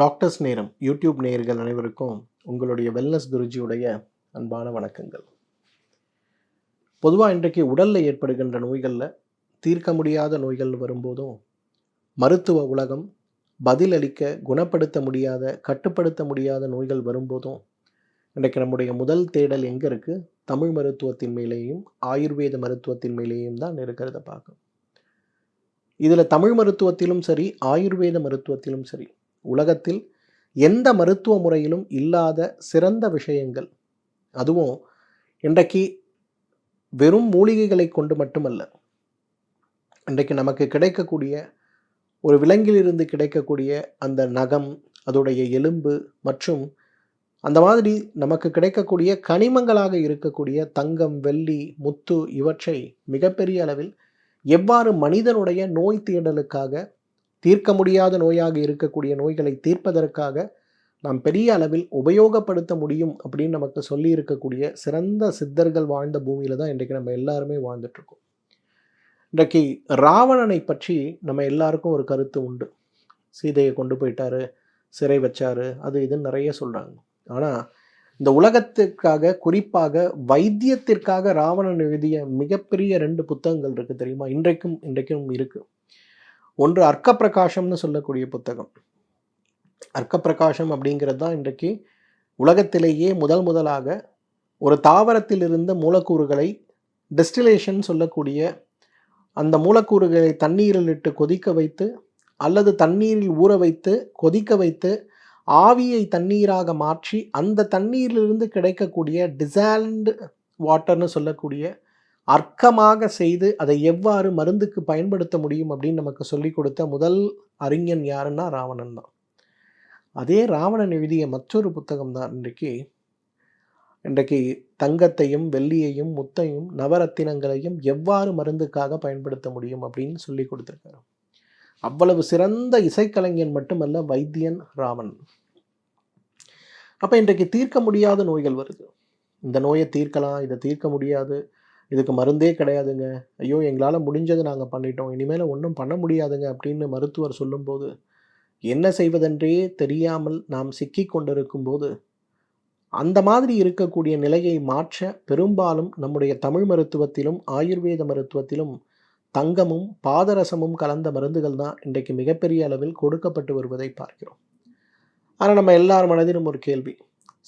Doctors நேரம் YouTube நேயர்கள் அனைவருக்கும் உங்களுடைய வெல்னஸ் குருஜியுடைய அன்பான வணக்கங்கள். பொதுவாக இன்றைக்கு உடலில் ஏற்படுகின்ற நோய்களில் தீர்க்க முடியாத நோய்கள் வரும்போதும் மருத்துவ உலகம் பதிலளிக்க குணப்படுத்த முடியாத கட்டுப்படுத்த முடியாத நோய்கள் வரும்போதும் இன்றைக்கு நம்முடைய முதல் தேடல் எங்கே இருக்குது? தமிழ் மருத்துவத்தின் மேலேயும் ஆயுர்வேத மருத்துவத்தின் மேலேயும் தான் இருக்கிறத பார்க்கும். இதில் தமிழ் மருத்துவத்திலும் சரி ஆயுர்வேத மருத்துவத்திலும் சரி உலகத்தில் எந்த மருத்துவ முறையிலும் இல்லாத சிறந்த விஷயங்கள், அதுவும் இன்றைக்கு வெறும் மூலிகைகளை கொண்டு மட்டுமல்ல, இன்றைக்கு நமக்கு கிடைக்கக்கூடிய ஒரு விலங்கிலிருந்து கிடைக்கக்கூடிய அந்த நகம், அதோடைய எலும்பு மற்றும் அந்த மாதிரி நமக்கு கிடைக்கக்கூடிய கனிமங்களாக இருக்கக்கூடிய தங்கம், வெள்ளி, முத்து இவற்றை மிகப்பெரிய அளவில் எவ்வாறு மனிதனுடைய நோய் தேடலுக்காக தீர்க்க முடியாத நோயாக இருக்கக்கூடிய நோய்களை தீர்ப்பதற்காக நாம் பெரிய அளவில் உபயோகப்படுத்த முடியும் அப்படின்னு நமக்கு சொல்லி இருக்கக்கூடிய சிறந்த சித்தர்கள் வாழ்ந்த பூமியில தான் இன்றைக்கு நம்ம எல்லாருமே வாழ்ந்துட்டுருக்கோம். இன்றைக்கு ராவணனை பற்றி நம்ம எல்லாருக்கும் ஒரு கருத்து உண்டு. சீதையை கொண்டு போயிட்டாரு, சிறை வச்சாரு, அது இதுன்னு நிறைய சொல்கிறாங்க. ஆனால் இந்த உலகத்திற்காக குறிப்பாக வைத்தியத்திற்காக ராவணன் எழுதிய மிகப்பெரிய 2 புத்தகங்கள் இருக்குது தெரியுமா? இன்றைக்கும் இருக்குது. ஒன்று அர்க்க பிரகாசம்னு சொல்லக்கூடிய புத்தகம். அர்க்க பிரகாசம் அப்படிங்கிறது தான் இன்றைக்கு உலகத்திலேயே முதலாக ஒரு தாவரத்தில் இருந்த மூலக்கூறுகளை டிஸ்டிலேஷன் சொல்லக்கூடிய அந்த மூலக்கூறுகளை தண்ணீரில் இட்டு கொதிக்க வைத்து அல்லது தண்ணீரில் ஊற வைத்து கொதிக்க வைத்து ஆவியை தண்ணீராக மாற்றி அந்த தண்ணீரிலிருந்து கிடைக்கக்கூடிய டிசால்வ்டு வாட்டர்னு சொல்லக்கூடிய அர்க்கமாக செய்து அதை எவ்வாறு மருந்துக்கு பயன்படுத்த முடியும் அப்படின்னு நமக்கு சொல்லி கொடுத்த முதல் அறிஞன் யாருன்னா ராவணன் தான். அதே ராவணன் எழுதிய மற்றொரு புத்தகம் தான் இன்றைக்கு தங்கத்தையும் வெள்ளியையும் முத்தையும் நவரத்தினங்களையும் எவ்வாறு மருந்துக்காக பயன்படுத்த முடியும் அப்படின்னு சொல்லி கொடுத்துருக்காரு. அவ்வளவு சிறந்த இசைக்கலைஞன் மட்டுமல்ல வைத்தியன் ராவணன். அப்போ இன்றைக்கு தீர்க்க முடியாத நோய்கள் வருது. இந்த நோயை தீர்க்கலாம், இதை தீர்க்க முடியாது, இதுக்கு மருந்தே கிடையாதுங்க, ஐயோ எங்களால் முடிஞ்சதை நாங்கள் பண்ணிட்டோம், இனிமேல் ஒன்றும் பண்ண முடியாதுங்க அப்படின்னு மருத்துவர் சொல்லும்போது என்ன செய்வதென்றே தெரியாமல் நாம் சிக்கி கொண்டிருக்கும் போது அந்த மாதிரி இருக்கக்கூடிய நிலையை மாற்ற பெரும்பாலும் நம்முடைய தமிழ் மருத்துவத்திலும் ஆயுர்வேத மருத்துவத்திலும் தங்கமும் பாதரசமும் கலந்த மருந்துகள் தான் இன்றைக்கு மிகப்பெரிய அளவில் கொடுக்கப்பட்டு வருவதை பார்க்கிறோம். ஆனால் நம்ம எல்லார் மனதிலும் ஒரு கேள்வி,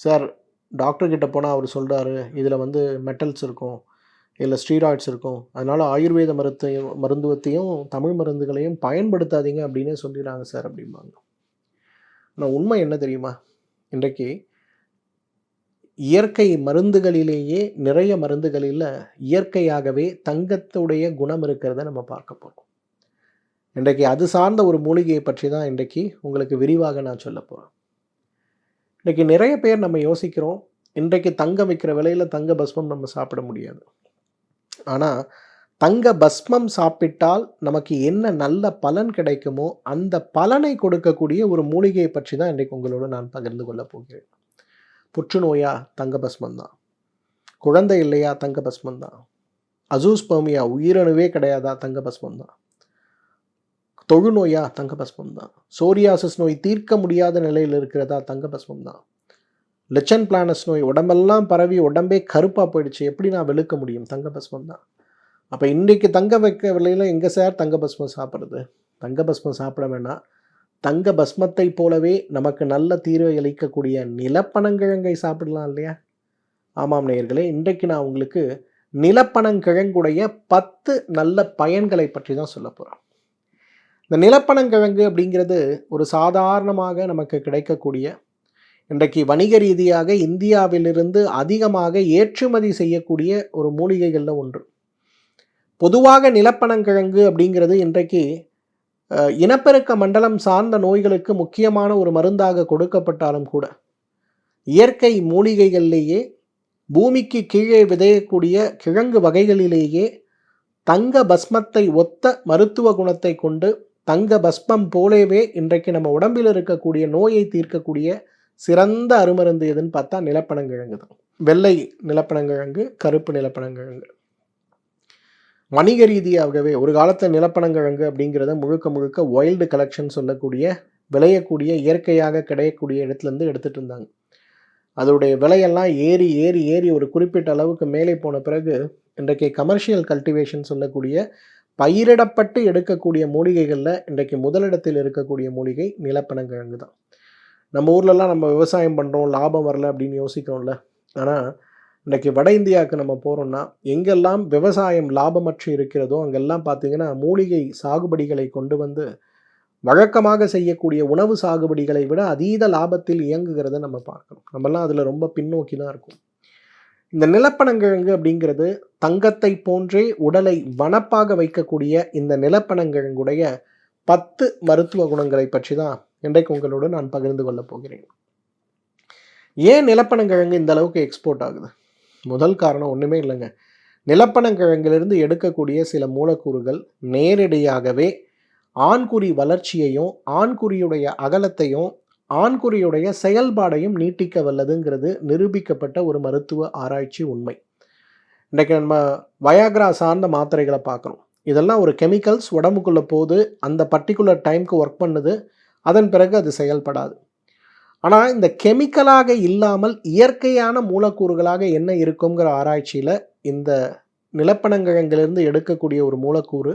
சார் டாக்டர்கிட்ட போனால் அவர் சொல்கிறாரு இதில் மெட்டல்ஸ் இருக்கும், இல்லை ஸ்டீராய்ட்ஸ் இருக்கும், அதனால் ஆயுர்வேத மருத்துவத்தையும் தமிழ் மருந்துகளையும் பயன்படுத்தாதீங்க அப்படின்னே சொல்லிடுறாங்க சார் அப்படிம்பாங்க. ஆனால் உண்மை என்ன தெரியுமா? இன்றைக்கு இயற்கை மருந்துகளிலேயே நிறைய மருந்துகளில் இயற்கையாகவே தங்கத்துடைய குணம் இருக்கிறத நம்ம பார்க்க போகிறோம். இன்றைக்கு அது சார்ந்த ஒரு மூலிகையை பற்றி தான் இன்றைக்கு உங்களுக்கு விரிவாக நான் சொல்ல போகிறேன். இன்றைக்கி நிறைய பேர் நம்ம யோசிக்கிறோம், இன்றைக்கு தங்கம் விற்கிற விலையில் தங்க பஸ்மம் நம்ம சாப்பிட முடியாது. ஆனால் தங்க பஸ்மம் சாப்பிட்டால் நமக்கு என்ன நல்ல பலன் கிடைக்குமோ அந்த பலனை கொடுக்கக்கூடிய ஒரு மூலிகையை பற்றி தான் இன்றைக்கு உங்களோடு நான் பகிர்ந்து கொள்ள போகிறேன். புற்றுநோயா? தங்க பஸ்மம் தான். குழந்தை இல்லையா? தங்க பஸ்மம் தான். அசூஸ்பர்மியா? உயிரணுவே கிடையாதா? தங்க பஸ்மம் தான். தொழுநோயா? தங்க பஸ்மம் தான். சோரியாசிஸ் நோய் தீர்க்க முடியாத நிலையில் இருக்கிறதா? தங்க பஸ்மம் தான். லெச்சன் பிளானஸ் நோய் உடம்பெல்லாம் பரவி உடம்பே கருப்பாக போயிடுச்சு, எப்படி நான் வெளுக்க முடியும்? தங்க பஸ்மம் தான். அப்போ இன்றைக்கு தங்க வைக்க விலையில் எங்கே சார் தங்க பஸ்மம் சாப்பிட்றது? தங்க பஸ்மம் சாப்பிட வேணாம். தங்க பஸ்மத்தை போலவே நமக்கு நல்ல தீர்வை அளிக்கக்கூடிய நிலப்பனங்கிழங்கை சாப்பிடலாம் இல்லையா? ஆமாம் நேயர்களே, இன்றைக்கு நான் உங்களுக்கு நிலப்பனங்கிழங்குடைய 10 நல்ல பயன்களை பற்றி தான் சொல்ல போகிறேன். இந்த நிலப்பனங்கிழங்கு அப்படிங்கிறது ஒரு சாதாரணமாக நமக்கு கிடைக்கக்கூடிய, இன்றைக்கு வணிக ரீதியாக இந்தியாவிலிருந்து அதிகமாக ஏற்றுமதி செய்யக்கூடிய ஒரு மூலிகைகளில் ஒன்று. பொதுவாக நிலப்பனங்கிழங்கு அப்படிங்கிறது இன்றைக்கு இனப்பெருக்க மண்டலம் சார்ந்த நோய்களுக்கு முக்கியமான ஒரு மருந்தாக கொடுக்கப்பட்டாலும் கூட இயற்கை மூலிகைகளிலேயே பூமிக்கு கீழே விதையக்கூடிய கிழங்கு வகைகளிலேயே தங்க பஸ்மத்தை ஒத்த மருத்துவ குணத்தை கொண்டு தங்க பஸ்மம் போலவே இன்றைக்கு நம்ம உடம்பில் இருக்கக்கூடிய நோயை தீர்க்கக்கூடிய சிறந்த அருமருந்து எதுன்னு பார்த்தா நிலப்பனங்கிழங்கு தான். வெள்ளை நிலப்பனங்கிழங்கு, கருப்பு நிலப்பனங்கிழங்கு. வணிக ரீதியாகவே ஒரு காலத்தில் நிலப்பனங்கிழங்கு அப்படிங்கிறத முழுக்க வைல்டு கலெக்ஷன் சொல்லக்கூடிய விளையக்கூடிய இயற்கையாக கிடைக்கக்கூடிய இடத்துலேருந்து எடுத்துகிட்டு இருந்தாங்க. அதோடைய விலையெல்லாம் ஏறி ஏறி ஏறி ஒரு குறிப்பிட்ட அளவுக்கு மேலே போன பிறகு இன்றைக்கு கமர்ஷியல் கல்டிவேஷன் சொல்லக்கூடிய பயிரிடப்பட்டு எடுக்கக்கூடிய மூலிகைகளில் இன்றைக்கு முதலிடத்தில் இருக்கக்கூடிய மூலிகை நிலப்பனங்கிழங்கு தான். நம்ம ஊர்லலாம் நம்ம விவசாயம் பண்ணுறோம், லாபம் வரல அப்படின்னு யோசிக்கிறோம்ல. ஆனால் இன்றைக்கி வட இந்தியாவுக்கு நம்ம போகிறோம்னா எங்கெல்லாம் விவசாயம் லாபமற்று இருக்கிறதோ அங்கெல்லாம் பார்த்திங்கன்னா மூலிகை சாகுபடிகளை கொண்டு வந்து வழக்கமாக செய்யக்கூடிய உணவு சாகுபடிகளை விட அதீத லாபத்தில் இயங்குகிறத நம்ம பார்க்கணும். நம்மலாம் அதில் ரொம்ப பின்னோக்கி தான் இருக்கும். இந்த நிலப்பனங்கிழங்கு அப்படிங்கிறது தங்கத்தை போன்றே உடலை வனப்பாக வைக்கக்கூடிய இந்த நிலப்பனங்கிழங்குடைய 10 மருத்துவ குணங்களை பற்றி தான் இன்றைக்கு உங்களோடு நான் பகிர்ந்து கொள்ளப் போகிறேன். ஏன் நிலப்பனங்கிழங்கு இந்த அளவுக்கு எக்ஸ்போர்ட் ஆகுது? முதல் காரணம் ஒன்றுமே இல்லைங்க. நிலப்பனங்கிழங்கிலிருந்து எடுக்கக்கூடிய சில மூலக்கூறுகள் நேரடியாகவே ஆண்குறி வளர்ச்சியையும் ஆண்குறியுடைய அகலத்தையும் ஆண்குறியுடைய செயல்பாடையும் நீட்டிக்க வல்லதுங்கிறது நிரூபிக்கப்பட்ட ஒரு மருத்துவ ஆராய்ச்சி உண்மை. இன்றைக்கு நம்ம வயாக்ரா சார்ந்த மாத்திரைகளை பார்க்குறோம். இதெல்லாம் ஒரு கெமிக்கல்ஸ் உடம்புக்குள்ளே போது, அந்த பர்டிகுலர் டைமுக்கு ஒர்க் பண்ணுது, அதன் பிறகு அது செயல்படாது. ஆனால் இந்த கெமிக்கலாக இல்லாமல் இயற்கையான மூலக்கூறுகளாக என்ன இருக்குங்கிற ஆராய்ச்சியில் இந்த நிலப்பனங்கிழங்கிலிருந்து எடுக்கக்கூடிய ஒரு மூலக்கூறு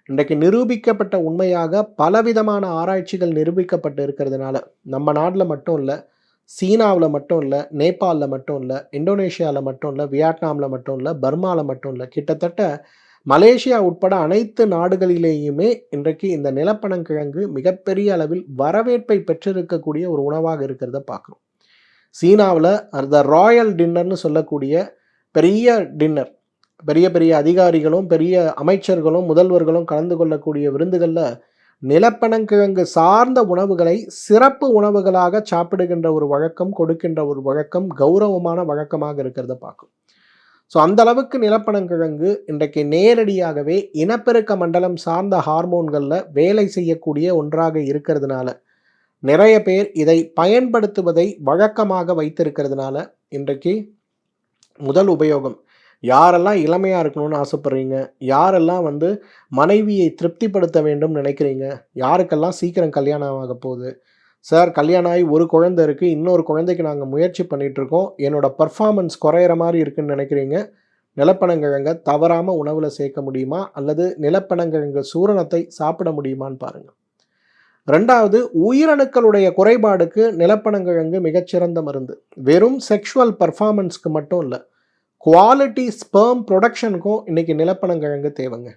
இன்றைக்கு நிரூபிக்கப்பட்ட உண்மையாக பலவிதமான ஆராய்ச்சிகள் நிரூபிக்கப்பட்டு இருக்கிறதுனால நம்ம நாட்டில் மட்டும் இல்லை, சீனாவில் மட்டும் இல்லை, நேபாளில் மட்டும் இல்லை, இந்தோனேஷியாவில் மட்டும் இல்லை, வியட்நாமில் மட்டும் இல்லை, பர்மாவில் மட்டும் இல்லை, கிட்டத்தட்ட மலேசியா உட்பட அனைத்து நாடுகளிலேயுமே இன்றைக்கு இந்த நிலப்பனங்கிழங்கு மிகப்பெரிய அளவில் வரவேற்பை பெற்றிருக்கக்கூடிய ஒரு உணவாக இருக்கிறத பார்க்குறோம். சீனாவில் அந்த ராயல் டின்னர்னு சொல்லக்கூடிய பெரிய டின்னர், பெரிய பெரிய அதிகாரிகளும் பெரிய அமைச்சர்களும் முதல்வர்களும் கலந்து கொள்ளக்கூடிய விருந்துகளில் நிலப்பனங்கிழங்கு சார்ந்த உணவுகளை சிறப்பு உணவுகளாக சாப்பிடுகின்ற ஒரு வழக்கம், கொடுக்கின்ற ஒரு வழக்கம் கௌரவமான வழக்கமாக இருக்கிறத பார்க்கும். ஸோ அந்த அளவுக்கு நிலப்பனங்கிழங்கு இன்றைக்கு நேரடியாகவே இனப்பெருக்க மண்டலம் சார்ந்த ஹார்மோன்களில் வேலை செய்யக்கூடிய ஒன்றாக இருக்கிறதுனால நிறைய பேர் இதை பயன்படுத்துவதை வழக்கமாக வைத்திருக்கிறதுனால இன்றைக்கு முதல் உபயோகம், யாரெல்லாம் இளமையாக இருக்கணும்னு ஆசைப்படுறீங்க, யாரெல்லாம் மனைவியை திருப்திப்படுத்த வேண்டும் நினைக்கிறீங்க, யாருக்கெல்லாம் சீக்கிரம் கல்யாணம் ஆக போகுது, சார் கல்யாணம் ஆகி ஒரு குழந்தை இருக்குது, இன்னொரு குழந்தைக்கு நாங்கள் முயற்சி பண்ணிகிட்ருக்கோம், என்னோட பர்ஃபார்மன்ஸ் குறையிற மாதிரி இருக்குதுன்னு நினைக்கிறீங்க, நிலப்பனங்கிழங்கை தவறாமல் உணவில் சேர்க்க முடியுமா அல்லது நிலப்பனங்கிழங்கு சூரணத்தை சாப்பிட முடியுமான்னு பாருங்கள். ரெண்டாவது, உயிரணுக்களுடைய குறைபாடுக்கு நிலப்பனங்கிழங்கு மிகச்சிறந்த மருந்து. வெறும் செக்ஷுவல் பர்ஃபார்மன்ஸ்க்கு மட்டும் இல்லை, குவாலிட்டி ஸ்பெர்ம் ப்ரொடக்ஷனுக்கும் இன்றைக்கி நிலப்பனங்கிழங்கு தேவைங்க.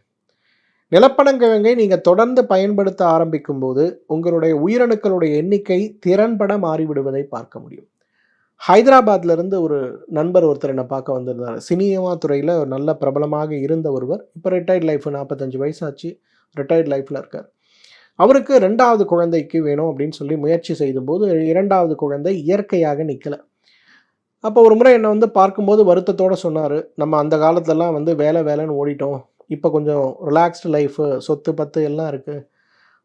நிலப்பனங்கிழங்கை நீங்கள் தொடர்ந்து பயன்படுத்த ஆரம்பிக்கும் போது உங்களுடைய உயிரணுக்களுடைய எண்ணிக்கை திறன்பட மாறிவிடுவதை பார்க்க முடியும். ஹைதராபாத்லேருந்து ஒரு நண்பர் ஒருத்தர் என்னை பார்க்க வந்திருந்தார். சினிமா துறையில் நல்ல பிரபலமாக இருந்த ஒருவர். இப்போ ரிட்டையர்ட் லைஃப், 45 வயசாச்சு, ரிட்டையர்ட் லைஃப்பில் இருக்கார். அவருக்கு 2வது குழந்தைக்கு வேணும் அப்படின்னு சொல்லி முயற்சி செய்யும்போது 2வது குழந்தை இயற்கையாக நிற்கலை. அப்போ ஒரு முறை என்னை பார்க்கும்போது வருத்தத்தோடு சொன்னார், நம்ம அந்த காலத்துலலாம் வேலை வேலைன்னு ஓடிட்டோம், இப்போ கொஞ்சம் ரிலாக்ஸ்டு லைஃபு, சொத்து பத்து எல்லாம் இருக்குது,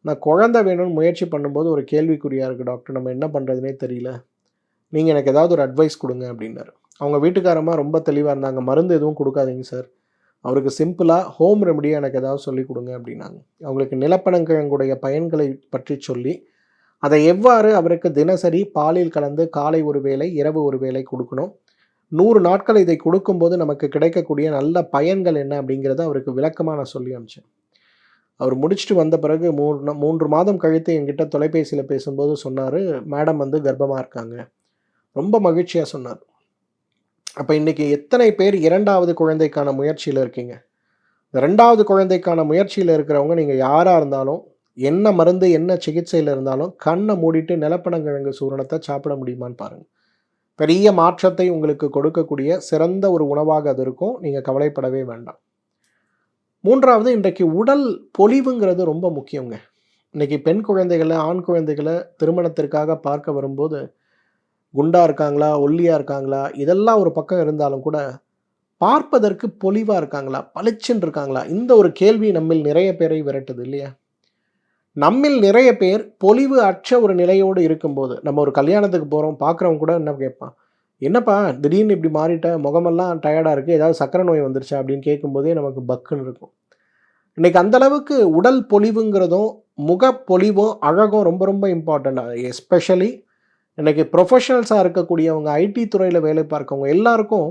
நான் குழந்தை வேணும்னு முயற்சி பண்ணும்போது ஒரு கேள்விக்குறியாக இருக்குது டாக்டர், நம்ம என்ன பண்ணுறதுனே தெரியல, நீங்கள் எனக்கு ஏதாவது ஒரு அட்வைஸ் கொடுங்க அப்படின்னாரு. அவங்க வீட்டுக்காரமாக ரொம்ப தெளிவாக இருந்தாங்க, மருந்து எதுவும் கொடுக்காதீங்க சார், அவருக்கு சிம்பிளாக ஹோம் ரெமடியாக எனக்கு ஏதாவது சொல்லி கொடுங்க அப்படின்னாங்க. அவங்களுக்கு நிலப்பனங்கிழங்குடைய பயன்களை பற்றி சொல்லி அதை எவ்வாறு அவருக்கு தினசரி பாலில் கலந்து காலை ஒரு வேளை இரவு ஒரு வேளை கொடுக்கணும், 100 நாட்கள் இதை கொடுக்கும்போது நமக்கு கிடைக்கக்கூடிய நல்ல பயன்கள் என்ன அப்படிங்கிறத அவருக்கு விளக்கமாக நான் சொல்லி அனுப்பிச்சேன். அவர் முடிச்சுட்டு வந்த பிறகு 3 மாதம் கழித்து என்கிட்ட தொலைபேசியில் பேசும்போது சொன்னார், மேடம் கர்ப்பமாக இருக்காங்க. ரொம்ப மகிழ்ச்சியாக சொன்னார். அப்போ இன்றைக்கி எத்தனை பேர் 2வது குழந்தைக்கான முயற்சியில் இருக்கீங்க? 2வது குழந்தைக்கான முயற்சியில் இருக்கிறவங்க நீங்கள் யாராக இருந்தாலும், என்ன மருந்து என்ன சிகிச்சையில் இருந்தாலும் கண்ணை மூடிட்டு நிலப்பனங்கிழங்கு சூரணத்தை சாப்பிட முடியுமான்னு பாருங்கள். பெரிய மாற்றத்தை உங்களுக்கு கொடுக்கக்கூடிய சிறந்த ஒரு உணவாக அது இருக்கும். நீங்கள் கவலைப்படவே வேண்டாம். 3வது, இன்றைக்கு உடல் பொலிவுங்கிறது ரொம்ப முக்கியங்க. இன்றைக்கி பெண் குழந்தைகளை ஆண் குழந்தைகளை திருமணத்திற்காக பார்க்க வரும்போது குண்டாக இருக்காங்களா ஒல்லியாக இருக்காங்களா இதெல்லாம் ஒரு பக்கம் இருந்தாலும் கூட பார்ப்பதற்கு பொலிவாக இருக்காங்களா பளிச்சுன்னு இருக்காங்களா, இந்த ஒரு கேள்வி நம்மில் நிறைய பேரை விரட்டுது இல்லையா? நம்மில் நிறைய பேர் பொலிவு அற்ற ஒரு நிலையோடு இருக்கும்போது, நம்ம ஒரு கல்யாணத்துக்கு போகிறோம், பார்க்குறவங்க கூட என்ன கேட்பான், என்னப்பா திடீர்னு இப்படி மாறிட்ட, முகமெல்லாம் டயர்டாக இருக்குது, ஏதாவது சக்கரை நோய் வந்துருச்சா அப்படின்னு கேட்கும்போதே நமக்கு பக்குன்னு இருக்கும். இன்றைக்கி அந்தளவுக்கு உடல் பொலிவுங்கிறதும் முகப்பொலிவும் அழகும் ரொம்ப ரொம்ப இம்பார்ட்டண்ட். எஸ்பெஷலி இன்றைக்கி ப்ரொஃபஷனல்ஸாக இருக்கக்கூடியவங்க, ஐடி துறையில் வேலை பார்க்கவங்க எல்லாருக்கும்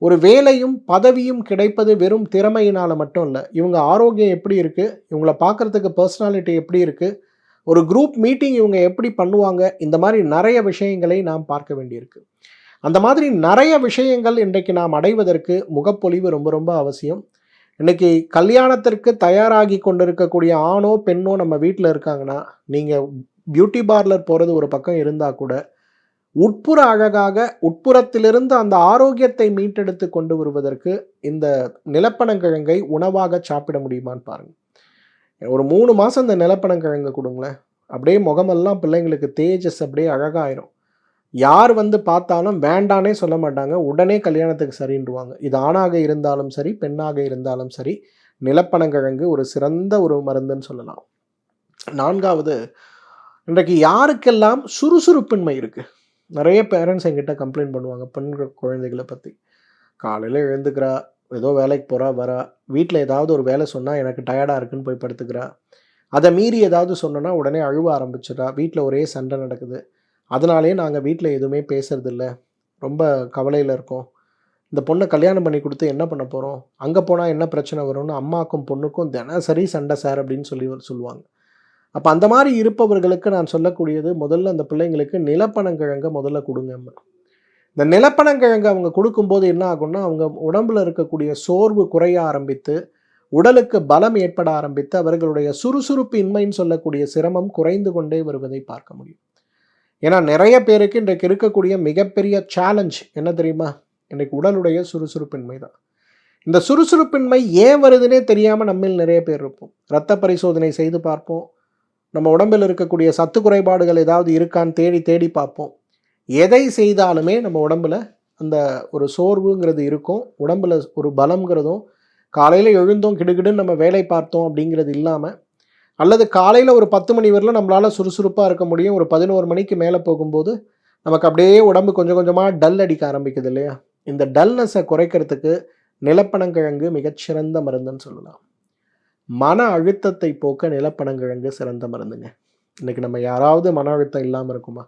ஒரு வேலையும் பதவியும் கிடைப்பது வெறும் திறமையினால் மட்டும் இல்லை. இவங்க ஆரோக்கியம் எப்படி இருக்குது, இவங்கள பார்க்குறதுக்கு பர்சனாலிட்டி எப்படி இருக்குது, ஒரு குரூப் மீட்டிங் இவங்க எப்படி பண்ணுவாங்க, இந்த மாதிரி நிறைய விஷயங்களை நாம் பார்க்க வேண்டியிருக்கு. அந்த மாதிரி நிறைய விஷயங்கள் இன்றைக்கு நாம் அடைவதற்கு முகப்பொலிவு ரொம்ப ரொம்ப அவசியம். இன்றைக்கி கல்யாணத்திற்கு தயாராகி கொண்டிருக்கக்கூடிய ஆணோ பெண்ணோ நம்ம வீட்டில் இருக்காங்கன்னா, நீங்கள் பியூட்டி பார்லர் போகிறது ஒரு பக்கம் இருந்தால் கூட உட்புற அழகாக உட்புறத்திலிருந்து அந்த ஆரோக்கியத்தை மீட்டெடுத்து கொண்டு வருவதற்கு இந்த நிலப்பனங்கிழங்கை உணவாக சாப்பிட முடியுமான்னு பாருங்கள். ஒரு 3 மாதம் இந்த நிலப்பனங்கிழங்கு கொடுங்களேன், அப்படியே முகமெல்லாம் பிள்ளைங்களுக்கு தேஜஸ் அப்படியே அழகாயிரும். யார் வந்து பார்த்தாலும் வேண்டானே சொல்ல மாட்டாங்க, உடனே கல்யாணத்துக்கு சரின்றுவாங்க. இது ஆணாக இருந்தாலும் சரி பெண்ணாக இருந்தாலும் சரி, நிலப்பனங்கிழங்கு ஒரு சிறந்த ஒரு மருந்துன்னு சொல்லலாம். 4வது, இன்றைக்கு யாருக்கெல்லாம் சுறுசுறுப்பின்மை இருக்குது, நிறைய பேரண்ட்ஸ் என்கிட்ட கம்ப்ளைண்ட் பண்ணுவாங்க பெண்கள் குழந்தைகளை பற்றி. காலையில் எழுந்துக்கிறா, ஏதோ வேலைக்கு போகிறா வரா, வீட்டில் ஏதாவது ஒரு வேலை சொன்னால் எனக்கு டயர்டாக இருக்குன்னு போய் படுத்துக்கிறா, அதை மீறி ஏதாவது சொன்னோன்னா உடனே அழுவ ஆரம்பிச்சிடறா, வீட்டில் ஒரே சண்டை நடக்குது. அதனாலே நாங்கள் வீட்டில் எதுவுமே பேசுறதில்ல, ரொம்ப கவலையில் இருக்கோம். இந்த பொண்ணை கல்யாணம் பண்ணி கொடுத்து என்ன பண்ண போகிறோம், அங்கே போனால் என்ன பிரச்சனை வரும்னு அம்மாக்கும் பொண்ணுக்கும் தினசரி சண்டை சார் அப்படின்னு சொல்லுவாங்க. அப்போ அந்த மாதிரி இருப்பவர்களுக்கு நான் சொல்லக்கூடியது, முதல்ல அந்த பிள்ளைங்களுக்கு நிலப்பனங்கிழங்கை முதல்ல கொடுங்க. இந்த நிலப்பனங்கிழங்கை அவங்க கொடுக்கும்போது என்ன ஆகும்னா, அவங்க உடம்பில் இருக்கக்கூடிய சோர்வு குறைய ஆரம்பித்து உடலுக்கு பலம் ஏற்பட ஆரம்பித்து அவர்களுடைய சுறுசுறுப்பு இன்மைன்னு சொல்லக்கூடிய சிரமம் குறைந்து கொண்டே வருவதை பார்க்க முடியும். ஏன்னா நிறைய பேருக்கு இன்றைக்கு இருக்கக்கூடிய மிகப்பெரிய சேலஞ்ச் என்ன தெரியுமா, இன்றைக்கு உடலுடைய சுறுசுறுப்பின்மை தான். இந்த சுறுசுறுப்பின்மை ஏன் வருதுன்னே தெரியாமல் நம்மில் நிறைய பேர் இருப்போம். இரத்த பரிசோதனை செய்து பார்ப்போம், நம்ம உடம்பில் இருக்கக்கூடிய சத்து குறைபாடுகள் ஏதாவது இருக்கான்னு தேடி தேடி பார்ப்போம். எதை செய்தாலுமே நம்ம உடம்பில் அந்த ஒரு சோர்வுங்கிறது இருக்கும், உடம்பில் ஒரு பலம்ங்கிறதும், காலையில் எழுந்தோம் கிடுகிடுன்னு நம்ம வேலை பார்த்தோம் அப்படிங்கிறது இல்லாமல், அல்லது காலையில் ஒரு 10 மணி வரலாம் நம்மளால் சுறுசுறுப்பாக இருக்க முடியும். ஒரு 11 மணிக்கு மேலே போகும்போது நமக்கு அப்படியே உடம்பு கொஞ்சம் கொஞ்சமாக டல் அடிக்க ஆரம்பிக்குது இல்லையா. இந்த டல்னஸை குறைக்கிறதுக்கு நிலப்பனங்கிழங்கு மிகச்சிறந்த மருந்துன்னு சொல்லலாம். மன அழுத்தத்தை போக்க நிலப்பனங்கிழங்கு சிறந்த மருந்துங்க. இன்றைக்கி நம்ம யாராவது மன அழுத்தம் இல்லாமல் இருக்குமா?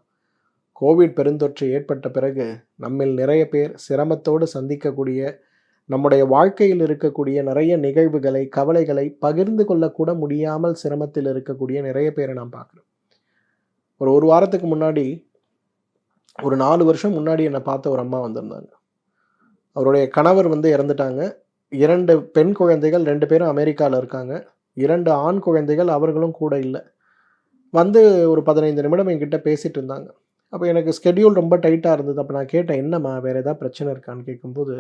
கோவிட் பெருந்தொற்று ஏற்பட்ட பிறகு நம்மில் நிறைய பேர் சிரமத்தோடு சந்திக்கக்கூடிய, நம்முடைய வாழ்க்கையில் இருக்கக்கூடிய நிறைய நிகழ்வுகளை கவலைகளை பகிர்ந்து கொள்ளக்கூட முடியாமல் சிரமத்தில் இருக்கக்கூடிய நிறைய பேரை நான் பார்க்குறேன். ஒரு வாரத்துக்கு முன்னாடி, ஒரு 4 வருஷம் முன்னாடி என்னை பார்த்த ஒரு அம்மா வந்திருந்தாங்க. அவருடைய கணவர் வந்து இறந்துட்டாங்க. 2 பெண் குழந்தைகள், 2 பேரும் அமெரிக்காவில் இருக்காங்க. 2 ஆண் குழந்தைகள், அவர்களும் கூட இல்லை. வந்து ஒரு 15 நிமிடம் என்கிட்ட பேசிகிட்டு இருந்தாங்க. அப்போ எனக்கு ஸ்கெடியூல் ரொம்ப டைட்டாக இருந்தது. அப்போ நான் கேட்டேன், என்னம்மா வேறு ஏதாவது பிரச்சனை இருக்கான்னு கேட்கும்போது,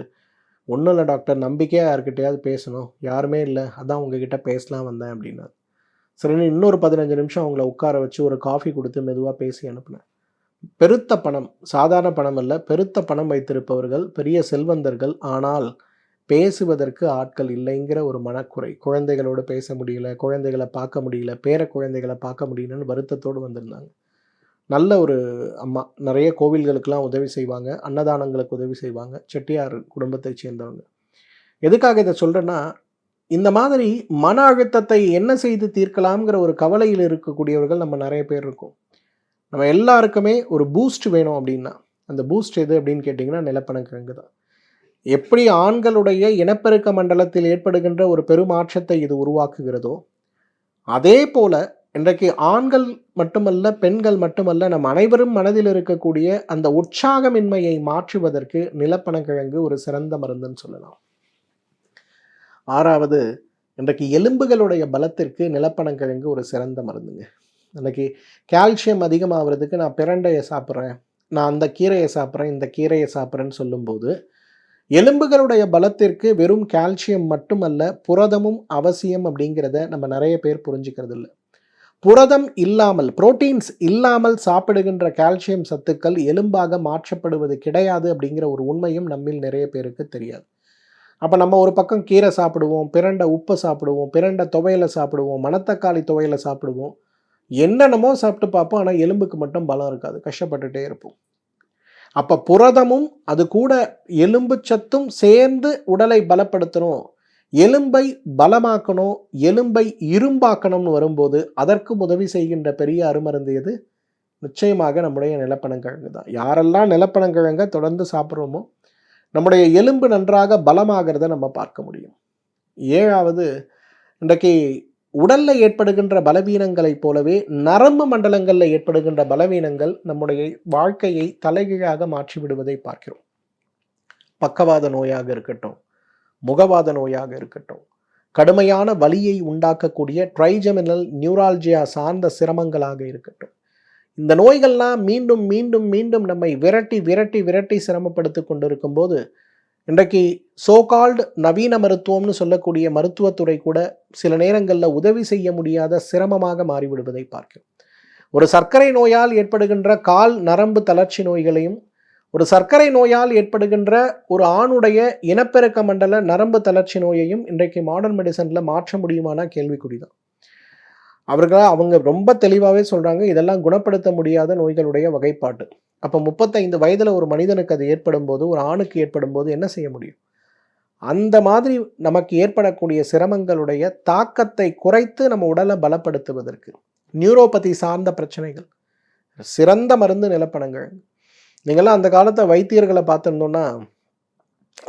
ஒன்றும் இல்லை டாக்டர், நம்பிக்கையாக யார்கிட்டையாவது பேசணும், யாருமே இல்லை, அதான் உங்ககிட்ட பேசலாம் வந்தேன் அப்படின்னா. சரின்னு இன்னொரு 15 நிமிஷம் அவங்கள உட்கார வச்சு ஒரு காஃபி கொடுத்து மெதுவாக பேசி அனுப்புனேன். பெருத்த பணம், சாதாரண பணம் இல்லை, பெருத்த பணம் வைத்திருப்பவர்கள், பெரிய செல்வந்தர்கள், ஆனால் பேசுவதற்கு ஆட்கள் இல்லைங்கிற ஒரு மனக்குறை. குழந்தைகளோடு பேச முடியல, குழந்தைகளை பார்க்க முடியல, பேர குழந்தைகளை பார்க்க முடியலன்னு வருத்தத்தோடு வந்திருந்தாங்க. நல்ல ஒரு அம்மா, நிறைய கோவில்களுக்கெல்லாம் உதவி செய்வாங்க, அன்னதானங்களுக்கு உதவி செய்வாங்க, செட்டியார் குடும்பத்தை சேர்ந்தவங்க. எதுக்காக இதை சொல்கிறேன்னா, இந்த மாதிரி மன அழுத்தத்தை என்ன செய்து தீர்க்கலாம்ங்கிற ஒரு கவலையில் இருக்கக்கூடியவர்கள் நம்ம நிறைய பேர் இருக்கோம். நம்ம எல்லாருக்குமே ஒரு பூஸ்ட் வேணும் அப்படின்னா, அந்த பூஸ்ட் எது அப்படின்னு கேட்டிங்கன்னா நிலப்பனங்கிழங்கு தான். எப்படி ஆண்களுடைய இனப்பெருக்க மண்டலத்தில் ஏற்படுகின்ற ஒரு பெருமாற்றத்தை இது உருவாக்குகிறதோ, அதே போல இன்றைக்கு ஆண்கள் மட்டுமல்ல, பெண்கள் மட்டுமல்ல, நம் அனைவரும் மனதில் இருக்கக்கூடிய அந்த உற்சாகமின்மையை மாற்றுவதற்கு நிலப்பனங்கிழங்கு ஒரு சிறந்த மருந்துன்னு சொல்லலாம். 6வது, இன்றைக்கு எலும்புகளுடைய பலத்திற்கு நிலப்பனங்கிழங்கு ஒரு சிறந்த மருந்துங்க. இன்றைக்கி கால்சியம் அதிகமாகிறதுக்கு நான் பிரண்டையை சாப்பிட்றேன், நான் அந்த கீரையை சாப்பிட்றேன், இந்த கீரையை சாப்பிட்றேன்னு சொல்லும்போது, எலும்புகளுடைய பலத்திற்கு வெறும் கால்சியம் மட்டுமல்ல, புரதமும் அவசியம் அப்படிங்கிறத நம்ம நிறைய பேர் புரிஞ்சுக்கிறது இல்லை. புரதம் இல்லாமல், புரோட்டீன்ஸ் இல்லாமல் சாப்பிடுகின்ற கால்சியம் சத்துக்கள் எலும்பாக மாற்றப்படுவது கிடையாது அப்படிங்கிற ஒரு உண்மையும் நம்மில் நிறைய பேருக்கு தெரியாது. அப்போ நம்ம ஒரு பக்கம் கீரை சாப்பிடுவோம், பிரண்டை உப்பை சாப்பிடுவோம், பிரண்டை துவையலை சாப்பிடுவோம், மணத்தக்காளி துவையலை சாப்பிடுவோம், என்னென்னமோ சாப்பிட்டு பார்ப்போம், ஆனால் எலும்புக்கு மட்டும் பலம் இருக்காது, கஷ்டப்பட்டுட்டே இருப்போம். அப்போ புரதமும் அது கூட எலும்பு சத்தும் சேர்ந்து உடலை பலப்படுத்தணும், எலும்பை பலமாக்கணும், எலும்பை இரும்பாக்கணும்னு வரும்போது அதற்கும் உதவி செய்கின்ற பெரிய அருமருந்து எது? நிச்சயமாக நம்முடைய நிலப்பனங்கிழங்கு தான். யாரெல்லாம் நிலப்பனங்கிழங்க தொடர்ந்து சாப்பிட்றோமோ நம்முடைய எலும்பு நன்றாக பலமாகிறத நம்ம பார்க்க முடியும். 7வது, இன்றைக்கு உடல்ல ஏற்படுகின்ற பலவீனங்களைப் போலவே நரம்பு மண்டலங்களில் ஏற்படுகின்ற பலவீனங்கள் நம்முடைய வாழ்க்கையை தலைகீழாக மாற்றி விடுவதை பார்க்கிறோம். பக்கவாத நோயாக இருக்கட்டும், முகவாத நோயாக இருக்கட்டும், கடுமையான வலியை உண்டாக்கக்கூடிய ட்ரைஜெமினல் நியூரால்ஜியா சார்ந்த சிரமங்களாக இருக்கட்டும், இந்த நோய்கள்லாம் மீண்டும் மீண்டும் மீண்டும் நம்மை விரட்டி விரட்டி விரட்டி சிரமப்படுத்தி கொண்டிருக்கும் போது இன்றைக்கு சோகால்டு நவீன மருத்துவம்னு சொல்லக்கூடிய மருத்துவத்துறை கூட சில நேரங்களில் உதவி செய்ய முடியாத சிரமமாக மாறிவிடுவதை பார்க்கிறோம். ஒரு சர்க்கரை நோயால் ஏற்படுகின்ற கால் நரம்பு தளர்ச்சி நோய்களையும், ஒரு சர்க்கரை நோயால் ஏற்படுகின்ற ஒரு ஆணுடைய இனப்பெருக்க மண்டல நரம்பு தளர்ச்சி நோயையும் இன்றைக்கு மாடர்ன் மெடிசனில் மாற்ற முடியுமானா கேள்விக்குறிதான். அவங்க ரொம்ப தெளிவாகவே சொல்கிறாங்க, இதெல்லாம் குணப்படுத்த முடியாத நோய்களுடைய வகைப்பாட்டு. அப்போ 35 வயதில் ஒரு மனிதனுக்கு அது ஏற்படும் போது, ஒரு ஆணுக்கு ஏற்படும் போது என்ன செய்ய முடியும்? அந்த மாதிரி நமக்கு ஏற்படக்கூடிய சிரமங்களுடைய தாக்கத்தை குறைத்து நம்ம உடலை பலப்படுத்துவதற்கு நியூரோபதி சார்ந்த பிரச்சனைகள் சிறந்த மருந்து நிலப்பனங்கள். நீங்களாம் அந்த காலத்தை வைத்தியர்களை பார்த்துருந்தோன்னா,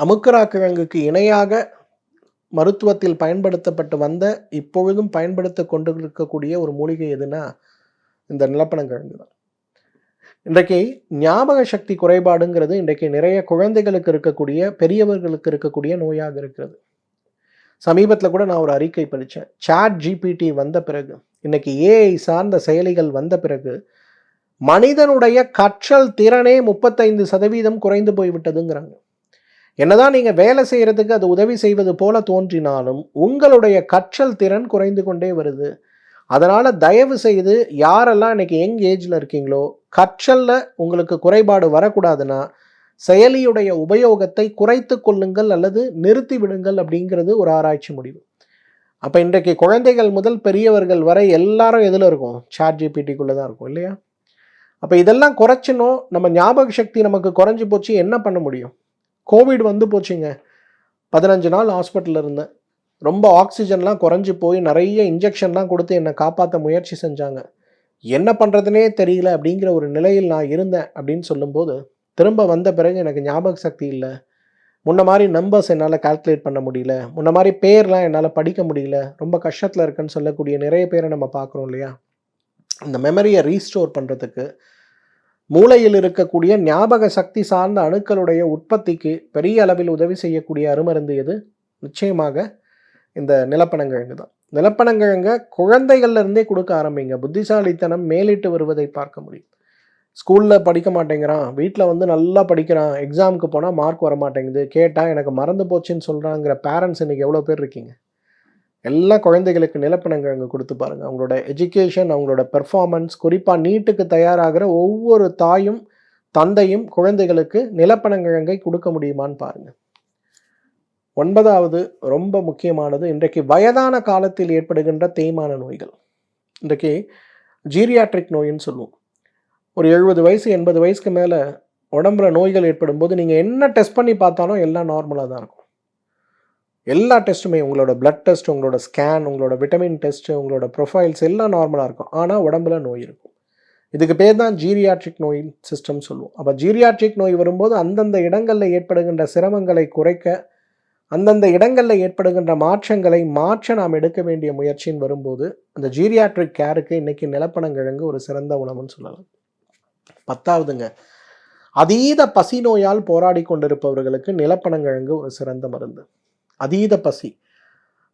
அமுக்கரா கிழங்குக்கு இணையாக மருத்துவத்தில் பயன்படுத்தப்பட்டு வந்த, இப்பொழுதும் பயன்படுத்த கொண்டு இருக்கக்கூடிய ஒரு மூலிகை எதுனா இந்த நிலப்பனங்கிழங்கு தான். இன்றைக்கு ஞாபக சக்தி குறைபாடுங்கிறது இன்றைக்கு நிறைய குழந்தைகளுக்கு இருக்கக்கூடிய, பெரியவர்களுக்கு இருக்கக்கூடிய நோயாக இருக்கிறது. சமீபத்தில் கூட நான் ஒரு அறிக்கை படித்தேன். ChatGPT வந்த பிறகு, இன்னைக்கு AI சார்ந்த செயலிகள் வந்த பிறகு மனிதனுடைய கற்றல் திறனே 35% குறைந்து போய்விட்டதுங்கிறாங்க. என்னதான் நீங்கள் வேலை செய்கிறதுக்கு அது உதவி செய்வது போல தோன்றினாலும் உங்களுடைய கற்றல் திறன் குறைந்து கொண்டே வருது. அதனால் தயவு செய்து யாரெல்லாம் இன்றைக்கி யங் ஏஜில் இருக்கீங்களோ, கற்றலில் உங்களுக்கு குறைபாடு வரக்கூடாதுன்னா செயலியுடைய உபயோகத்தை குறைத்து கொள்ளுங்கள் அல்லது நிறுத்தி விடுங்கள் அப்படிங்கிறது ஒரு ஆராய்ச்சி முடிவு. அப்போ இன்றைக்கு குழந்தைகள் முதல் பெரியவர்கள் வரை எல்லாரும் எதில் இருக்கும்? ChatGPTக்குள்ளே தான் இருக்கும் இல்லையா? அப்போ இதெல்லாம் குறைச்சினோம். நம்ம ஞாபக சக்தி நமக்கு குறைஞ்சி போச்சு, என்ன பண்ண முடியும்? கோவிட் வந்து போச்சுங்க. 15 நாள் ஹாஸ்பிட்டலில் இருந்தேன். ரொம்ப ஆக்சிஜன்லாம் குறைஞ்சி போய் நிறைய இன்ஜெக்ஷன்லாம் கொடுத்து என்னை காப்பாற்ற முயற்சி செஞ்சாங்க. என்ன பண்ணுறதுனே தெரியல அப்படிங்கிற ஒரு நிலையில் நான் இருந்தேன் அப்படின்னு சொல்லும்போது, திரும்ப வந்த பிறகு எனக்கு ஞாபக சக்தி இல்லை, முன்ன மாதிரி நம்பர்ஸ் என்னால் கால்குலேட் பண்ண முடியல, முன்ன மாதிரி பேர்லாம் என்னால் படிக்க முடியல, ரொம்ப கஷ்டத்தில் இருக்குன்னு சொல்லக்கூடிய நிறைய பேரை நம்ம பார்க்குறோம் இல்லையா? இந்த மெமரியை ரீஸ்டோர் பண்ணுறதுக்கு மூளையில் இருக்கக்கூடிய ஞாபக சக்தி சார்ந்த அணுக்களுடைய உற்பத்திக்கு பெரிய அளவில் உதவி செய்யக்கூடிய அருமருந்து எது? நிச்சயமாக இந்த நிலப்பனங்கிழங்கு தான். நிலப்பனங்கிழங்க குழந்தைகள்லேருந்தே கொடுக்க ஆரம்பிங்க. புத்திசாலித்தனம் மேலிட்டு வருவதை பார்க்க முடியும். ஸ்கூலில் படிக்க மாட்டேங்கிறான், வீட்டில் வந்து நல்லா படிக்கிறான், எக்ஸாமுக்கு போனால் மார்க் வர மாட்டேங்குது, கேட்டால் எனக்கு மறந்து போச்சுன்னு சொல்கிறாங்கிற பேரண்ட்ஸ் இன்றைக்கி எவ்வளோ பேர் இருக்கீங்க? எல்லா குழந்தைகளுக்கு நிலப்பனங்கிழங்கு கொடுத்து பாருங்கள். அவங்களோட எஜுகேஷன், அவங்களோட பெர்ஃபார்மன்ஸ், குறிப்பாக நீட்டுக்கு தயாராகிற ஒவ்வொரு தாயும் தந்தையும் குழந்தைகளுக்கு நிலப்பனங்கிழங்கை கொடுக்க முடியுமான்னு பாருங்கள். 9வது ரொம்ப முக்கியமானது, இன்றைக்கு வயதான காலத்தில் ஏற்படுகின்ற தேய்மான நோய்கள். இன்றைக்கு ஜீரியாட்ரிக் நோயின்னு சொல்லுவோம். ஒரு 70 வயசு 80 வயசுக்கு மேலே உடம்புல நோய்கள் ஏற்படும் போது நீங்கள் என்ன டெஸ்ட் பண்ணி பார்த்தாலும் எல்லாம் நார்மலாக தான் இருக்கும். எல்லா டெஸ்ட்டுமே, உங்களோட பிளட் டெஸ்ட், உங்களோட ஸ்கேன், உங்களோட விட்டமின் டெஸ்ட்டு, உங்களோட ப்ரொஃபைல்ஸ் எல்லாம் நார்மலாக இருக்கும். ஆனால் உடம்புல நோய் இருக்கும். இதுக்கு பேர் தான் ஜீரியாட்ரிக் நோய் சிஸ்டம் சொல்லுவோம். அப்போ ஜீரியாட்ரிக் நோய் வரும்போது அந்தந்த இடங்களில் ஏற்படுகின்ற சிரமங்களை குறைக்க, அந்தந்த இடங்களில் ஏற்படுகின்ற மாற்றங்களை மாற்ற நாம் எடுக்க வேண்டிய முயற்சின்னு வரும்போது அந்த ஜீரியாட்ரிக் கேருக்கு இன்றைக்கி நிலப்பனங்கிழங்கு ஒரு சிறந்த உணவுன்னு சொல்லலாம். 10வதுங்க, அதீத பசி நோயால் போராடி கொண்டிருப்பவர்களுக்கு நிலப்பனங்கிழங்கு ஒரு சிறந்த மருந்து. அதீத பசி,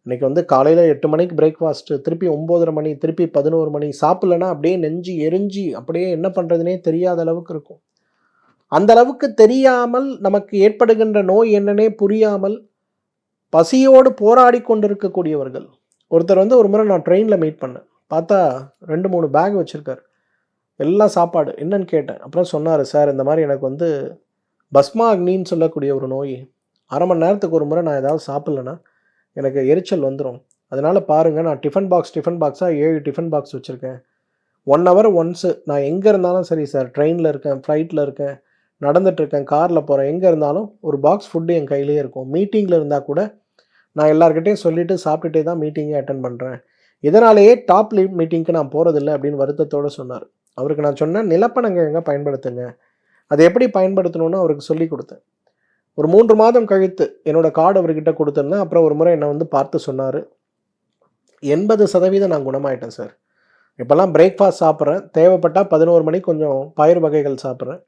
இன்றைக்கி வந்து காலையில் 8 மணிக்கு பிரேக்ஃபாஸ்ட்டு, திருப்பி 9:30 மணி, திருப்பி 11 மணி, சாப்பிட்லன்னா அப்படியே நெஞ்சு எரிஞ்சு அப்படியே என்ன பண்ணுறதுனே தெரியாத அளவுக்கு இருக்கும். அந்த அளவுக்கு தெரியாமல் நமக்கு ஏற்படுகின்ற நோய் என்னன்னே புரியாமல் பசியோடு போராடி கொண்டிருக்கக்கூடியவர்கள். ஒருத்தர் வந்து ஒரு முறை நான் ட்ரெயினில் மீட் பண்ணேன். பார்த்தா 2-3 பேக் வச்சுருக்கார், எல்லாம் சாப்பாடு. என்னன்னு கேட்டேன். அப்புறம் சொன்னார், சார் இந்த மாதிரி எனக்கு வந்து பஸ்மா அக்னின்னு சொல்லக்கூடிய ஒரு நோய், அரை மணி நேரத்துக்கு ஒரு முறை நான் ஏதாவது சாப்பிட்லன்னா எனக்கு எரிச்சல் வந்துடும். அதனால் பாருங்கள், நான் டிஃபன் பாக்ஸாக 7 டிஃபன் பாக்ஸ் வச்சுருக்கேன். 1 hour ஒன்ஸு நான் எங்கே இருந்தாலும் சரி சார், ட்ரெயினில் இருக்கேன், ஃப்ளைட்டில் இருக்கேன், நடந்துகிட்ருக்கேன், காரில் போகிறேன், எங்கே இருந்தாலும் ஒரு பாக்ஸ் ஃபுட்டு என் கையிலே இருக்கும். மீட்டிங்கில் இருந்தால் கூட நான் எல்லார்கிட்டையும் சொல்லிவிட்டு சாப்பிட்டுட்டே தான் மீட்டிங்கே அட்டன் பண்ணுறேன். இதனாலேயே டாப் லீட் மீட்டிங்க்கு நான் போகிறதில்ல அப்படின்னு வருத்தத்தோடு சொன்னார். அவருக்கு நான் சொன்னேன், நிலப்பனங்கிழங்க பயன்படுத்துங்க. அதை எப்படி பயன்படுத்தணும்னு அவருக்கு சொல்லி கொடுத்தேன். ஒரு 3 மாதம் கழித்து என்னோடய கார்டு அவர்கிட்ட கொடுத்துருந்தேன். அப்புறம் ஒரு முறை என்னை வந்து பார்த்து சொன்னார், 80% நான் குணமாயிட்டேன் சார். இப்போல்லாம் பிரேக்ஃபாஸ்ட் சாப்பிட்றேன், தேவைப்பட்டால் 11 மணிக்கு கொஞ்சம் பயிர் வகைகள் சாப்பிட்றேன்,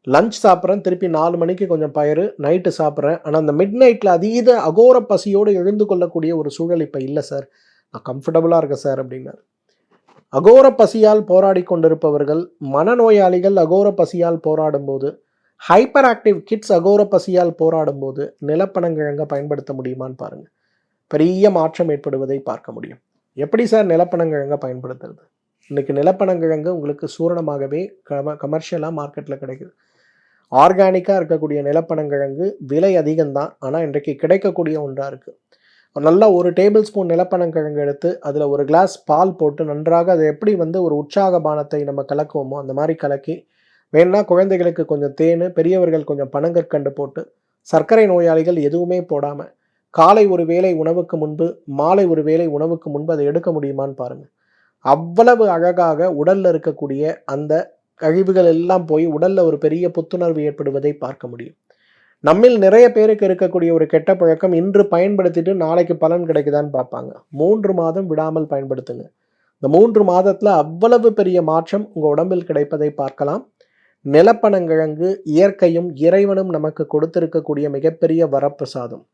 லஞ்ச் சாப்பிட்றேன், திருப்பி 4 மணிக்கு கொஞ்சம் பயிறு, நைட்டு சாப்பிட்றேன். ஆனால் அந்த மிட் நைட்டில் அதீத அகோர பசியோடு எழுந்து கொள்ளக்கூடிய ஒரு சூழல் இப்போ இல்லை சார். நான் கம்ஃபர்டபுளாக இருக்கேன் சார் அப்படின்னார். அகோர பசியால் போராடி கொண்டிருப்பவர்கள், மனநோயாளிகள் அகோர பசியால் போராடும்போது, ஹைப்பர் ஆக்டிவ் கிட்ஸ் அகோர பசியால் போராடும்போது நிலப்பனங்கிழங்க பயன்படுத்த முடியுமான்னு பாருங்கள். பெரிய மாற்றம் ஏற்படுவதை பார்க்க முடியும். எப்படி சார் நிலப்பனங்கிழங்க பயன்படுத்துறது? இன்றைக்கி நிலப்பனங்கிழங்கு உங்களுக்கு சூரணமாகவே கமர்ஷியலாக மார்க்கெட்டில் கிடைக்குது. ஆர்கானிக்காக இருக்கக்கூடிய நிலப்பனங்கிழங்கு விலை அதிகம்தான், ஆனால் இன்றைக்கு கிடைக்கக்கூடிய ஒன்றாக இருக்குது. நல்லா ஒரு டேபிள் ஸ்பூன் நிலப்பனங்கிழங்கு எடுத்து அதில் ஒரு கிளாஸ் பால் போட்டு நன்றாக அதை எப்படி வந்து ஒரு உற்சாக பானத்தை நம்ம கலக்குவோமோ அந்த மாதிரி கலக்கி, வேணுன்னா குழந்தைகளுக்கு கொஞ்சம் தேன், பெரியவர்கள் கொஞ்சம் பனங்கற்கண்டு போட்டு, சர்க்கரை நோயாளிகள் எதுவுமே போடாமல் காலை ஒரு வேளை உணவுக்கு முன்பு, மாலை ஒரு வேளை உணவுக்கு முன்பு அதை எடுக்க முடியுமான்னு பாருங்கள். அவ்வளவு அழகாக உடலில் இருக்கக்கூடிய அந்த கழிவுகள் எல்லாம் போய் உடலில் ஒரு பெரிய புத்துணர்வு ஏற்படுவதை பார்க்க முடியும். நம்மில் நிறைய பேருக்கு இருக்கக்கூடிய ஒரு கெட்ட பழக்கம், இன்று பயன்படுத்திட்டு நாளைக்கு பலன் கிடைக்குதான்னு பார்ப்பாங்க. 3 மாதம் விடாமல் பயன்படுத்துங்க. இந்த 3 மாதத்தில் அவ்வளவு பெரிய மாற்றம் உங்கள் உடம்பில் கிடைப்பதை பார்க்கலாம். நிலப்பனங்கிழங்கு இயற்கையும் இறைவனும் நமக்கு கொடுத்திருக்கக்கூடிய மிகப்பெரிய வரப்பிரசாதம்.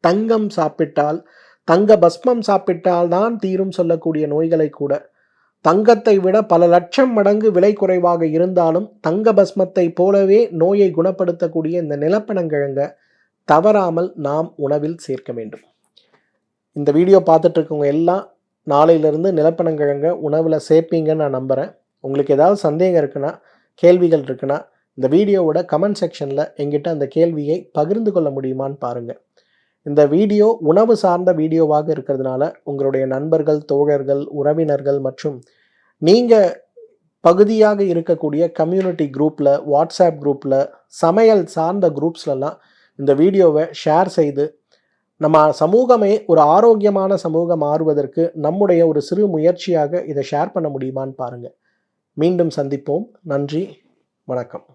தங்கம் சாப்பிட்டால், தங்க பஸ்மம் சாப்பிட்டால் தான் தீரும் சொல்லக்கூடிய நோய்களை கூட தங்கத்தை விட பல லட்சம் மடங்கு விலை குறைவாக இருந்தாலும் தங்க பஸ்மத்தை போலவே நோயை குணப்படுத்தக்கூடிய இந்த நிலப்பனங்கிழங்க தவறாமல் நாம் உணவில் சேர்க்க வேண்டும். இந்த வீடியோ பார்த்துட்டு இருக்கவங்க எல்லாம் நாளையிலிருந்து நிலப்பனங்கிழங்க உணவில் சேர்ப்பீங்கன்னு நான் நம்புகிறேன். உங்களுக்கு ஏதாவது சந்தேகம் இருக்குன்னா, கேள்விகள் இருக்குன்னா, இந்த வீடியோவோட கமெண்ட் செக்ஷனில் எங்கிட்ட அந்த கேள்வியை பகிர்ந்து கொள்ள முடியுமான்னு பாருங்கள். இந்த வீடியோ உணவு சார்ந்த வீடியோவாக இருக்கிறதுனால உங்களுடைய நண்பர்கள், தோழர்கள், உறவினர்கள் மற்றும் நீங்கள் பகுதியாக இருக்கக்கூடிய கம்யூனிட்டி குரூப்பில், வாட்ஸ்அப் குரூப்பில், சமையல் சார்ந்த குரூப்ஸ்லலாம் இந்த வீடியோவை ஷேர் செய்து நம்ம சமூகமே ஒரு ஆரோக்கியமான சமூகம் மாறுவதற்கு நம்முடைய ஒரு சிறு முயற்சியாக இதை ஷேர் பண்ண முடியுமான்னு பாருங்கள். மீண்டும் சந்திப்போம். நன்றி, வணக்கம்.